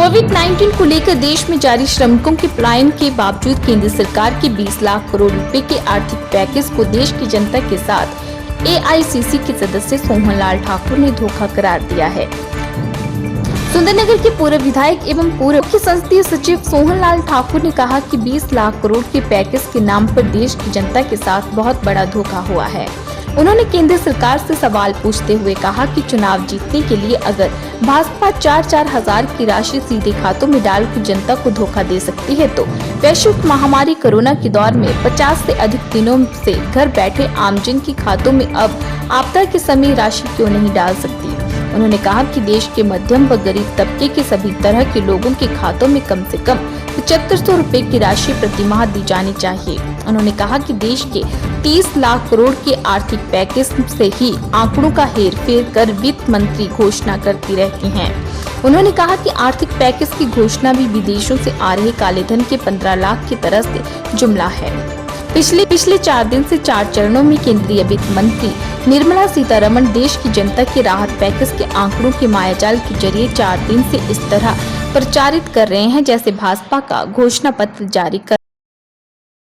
कोविड-19 को लेकर देश में जारी श्रमिकों के पलायन के बावजूद केंद्र सरकार के 20 लाख करोड़ रुपए के आर्थिक पैकेज को देश की जनता के साथ एआईसीसी के सदस्य सोहनलाल ठाकुर ने धोखा करार दिया है। सुंदरनगर के पूर्व विधायक एवं पूर्व मुख्य संसदीय सचिव सोहनलाल ठाकुर ने कहा कि 20 लाख करोड़ के पैकेज के नाम पर देश की जनता के साथ बहुत बड़ा धोखा हुआ है। उन्होंने केंद्र सरकार से सवाल पूछते हुए कहा कि चुनाव जीतने के लिए अगर भाजपा 4-4 हजार की राशि सीधे खातों में डालकर जनता को धोखा दे सकती है तो वैश्विक महामारी कोरोना के दौर में 50 से अधिक दिनों से घर बैठे आमजन के खातों में अब आपदा के समय राशि क्यों नहीं डाल सकती। उन्होंने कहा कि देश के मध्यम व गरीब तबके के सभी तरह के लोगों के खातों में कम से कम 7500 रुपए की राशि प्रति माह दी जानी चाहिए। उन्होंने कहा कि देश के 30 लाख करोड़ के आर्थिक पैकेज से ही आंकड़ों का हेरफेर कर वित्त मंत्री घोषणा करती रहती हैं। उन्होंने कहा कि आर्थिक पैकेज की घोषणा भी विदेशों से आ रहे काले धन के 15 लाख की तरह से जुमला है। पिछले 4 दिन से 4 चरणों में केंद्रीय वित्त मंत्री निर्मला सीतारमण देश की जनता के राहत पैकेज के आंकड़ों के मायाजाल के जरिए 4 दिन से इस तरह प्रचारित कर रहे हैं जैसे भाजपा का घोषणा पत्र जारी कर।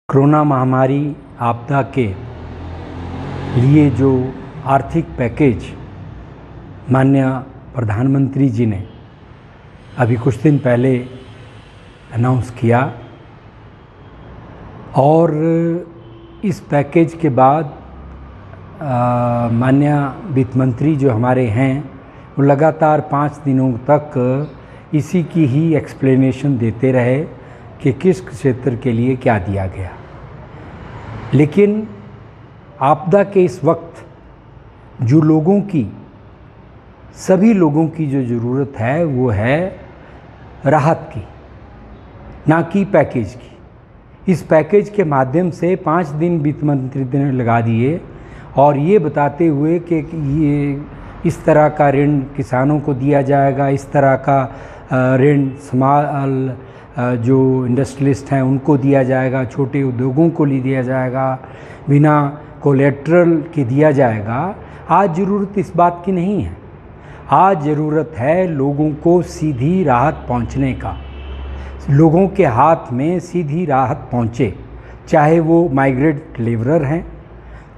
कोरोना महामारी आपदा के लिए जो आर्थिक पैकेज माननीय प्रधानमंत्री जी ने अभी कुछ दिन पहले अनाउंस किया और इस पैकेज के बाद माननीय वित्त मंत्री जो हमारे हैं वो लगातार 5 दिनों तक इसी की ही एक्सप्लेनेशन देते रहे कि किस क्षेत्र के लिए क्या दिया गया। लेकिन आपदा के इस वक्त जो लोगों की सभी लोगों की जो ज़रूरत है वो है राहत की, ना कि पैकेज की। इस पैकेज के माध्यम से 5 दिन वित्त मंत्री ने लगा दिए और ये बताते हुए कि ये इस तरह का ऋण किसानों को दिया जाएगा, इस तरह का ऋण जो इंडस्ट्रियलिस्ट हैं उनको दिया जाएगा, छोटे उद्योगों को दिया जाएगा, बिना कोलेट्रल के दिया जाएगा। आज ज़रूरत इस बात की नहीं है। आज ज़रूरत है लोगों को सीधी राहत पहुंचने का, लोगों के हाथ में सीधी राहत पहुंचे, चाहे वो माइग्रेंट लेबरर हैं,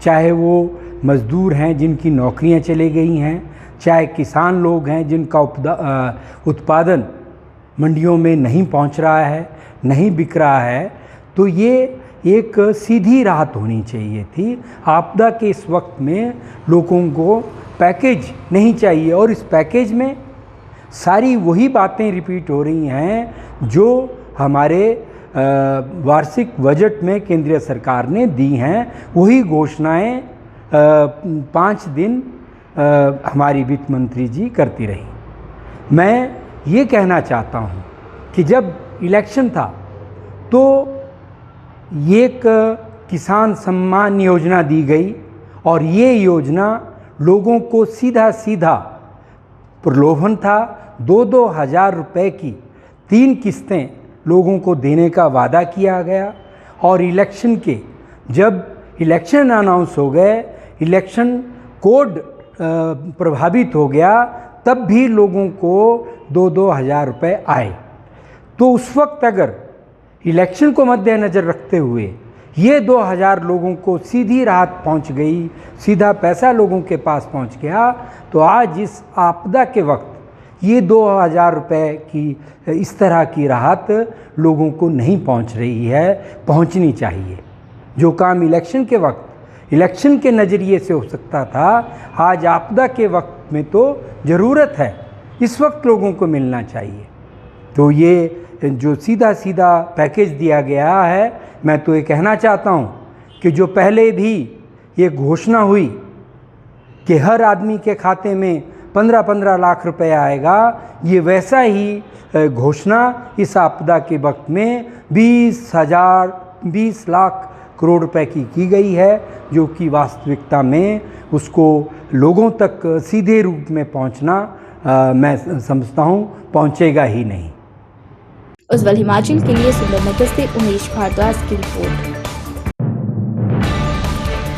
चाहे वो मज़दूर हैं जिनकी नौकरियां चली गई हैं, चाहे किसान लोग हैं जिनका उत्पादन मंडियों में नहीं पहुंच रहा है, नहीं बिक रहा है। तो ये एक सीधी राहत होनी चाहिए थी। आपदा के इस वक्त में लोगों को पैकेज नहीं चाहिए और इस पैकेज में सारी वही बातें रिपीट हो रही हैं जो हमारे वार्षिक बजट में केंद्रीय सरकार ने दी हैं। वही घोषणाएं 5 दिन हमारी वित्त मंत्री जी करती रही। मैं ये कहना चाहता हूँ कि जब इलेक्शन था तो एक किसान सम्मान योजना दी गई और ये योजना लोगों को सीधा प्रलोभन था। 2-2 हज़ार रुपए की 3 किस्तें लोगों को देने का वादा किया गया और जब इलेक्शन अनाउंस हो गए, इलेक्शन कोड प्रभावित हो गया, तब भी लोगों को 2-2 हज़ार रुपये आए। तो उस वक्त अगर इलेक्शन को मद्देनज़र रखते हुए ये 2000 लोगों को सीधी राहत पहुंच गई, सीधा पैसा लोगों के पास पहुंच गया, तो आज इस आपदा के वक्त ये 2000 रुपये की इस तरह की राहत लोगों को नहीं पहुंच रही है, पहुंचनी चाहिए। जो काम इलेक्शन के वक्त इलेक्शन के नज़रिए से हो सकता था, आज आपदा के वक्त में तो ज़रूरत है, इस वक्त लोगों को मिलना चाहिए। तो ये जो सीधा पैकेज दिया गया है, मैं तो ये कहना चाहता हूँ कि जो पहले भी ये घोषणा हुई कि हर आदमी के खाते में 15-15 लाख रुपए आएगा, ये वैसा ही घोषणा इस आपदा के वक्त में 20 लाख करोड़ रुपए की गई है, जो कि वास्तविकता में उसको लोगों तक सीधे रूप में पहुंचना मैं समझता हूं पहुंचेगा ही नहीं। उज्ज्वल हिमाचल के लिए सुंदरनगर से उमेश भारद्वाज की रिपोर्ट।